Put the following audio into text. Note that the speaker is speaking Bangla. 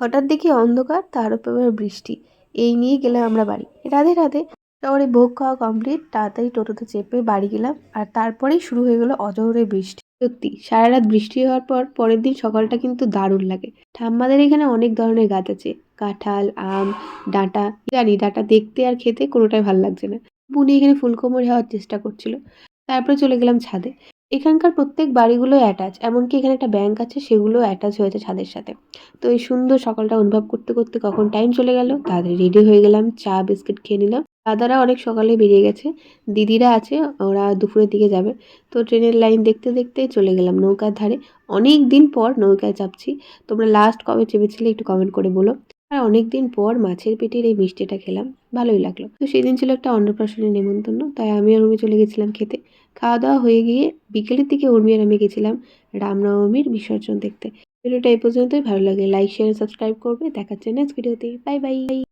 হঠাৎ দেখি অন্ধকার, তার উপর আবার বৃষ্টি। এই নিয়ে গেলাম আমরা বাড়ি। রাধে রাধে। শহরে ভোগ খাওয়া কমপ্লিট, তাড়াতাড়ি টোটোতে চেপে বাড়ি গেলাম। আর তারপরেই শুরু হয়ে গেল অজোরে বৃষ্টি। সত্যি সারা রাত বৃষ্টি হওয়ার পর পরের দিন সকালটা কিন্তু দারুণ লাগে। ঠাম্মাদের এখানে অনেক ধরনের গাছ আছে, কাঁঠাল, আম, ডাঁটা। জানি ডাঁটা দেখতে আর খেতে কোনোটাই ভালো লাগছে না। বুনি এখানে ফুলকমরি হওয়ার চেষ্টা করছিল। তারপরে চলে গেলাম ছাদে। এখানকার প্রত্যেক বাড়িগুলো অ্যাটাচ, এমনকি এখানে একটা ব্যাংক আছে, সেগুলো অ্যাটাচ হয়েছে ছাদের সাথে। তো এই সুন্দর সকালটা অনুভব করতে করতে কখন টাইম চলে গেল। তাড়াতাড়ি রেডি হয়ে গেলাম, চা বিস্কিট খেয়ে নিলাম। দাদারা অনেক সকালে বেরিয়ে গেছে, দিদিরা আছে, ওরা দুপুরের দিকে যাবে। তো ট্রেনের লাইন দেখতে দেখতে চলে গেলাম নৌকার ধারে। অনেক দিন পর নৌকায় চাপছি। তোমরা লাস্ট কবে চেপেছিলে একটু কমেন্ট করে বলো। আর অনেক দিন পর মাছের পেটির এই মিষ্টিটা খেলাম, ভালোই লাগলো। তো সেদিন ছিল একটা অন্নপ্রাশনের নেমন্তন্ন, তাই আমি আর উর্মি চলে গেছিলাম খেতে। খাওয়া দাওয়া হয়ে গিয়ে বিকেলের দিকে উর্মি আর আমি গেছিলাম রামনবমীর বিসর্জন দেখতে। ভিডিওটা এই পর্যন্তই। ভালো লাগলে লাইক শেয়ার সাবস্ক্রাইব করবে। দেখা হচ্ছে নেক্সট ভিডিওতে। Bye bye.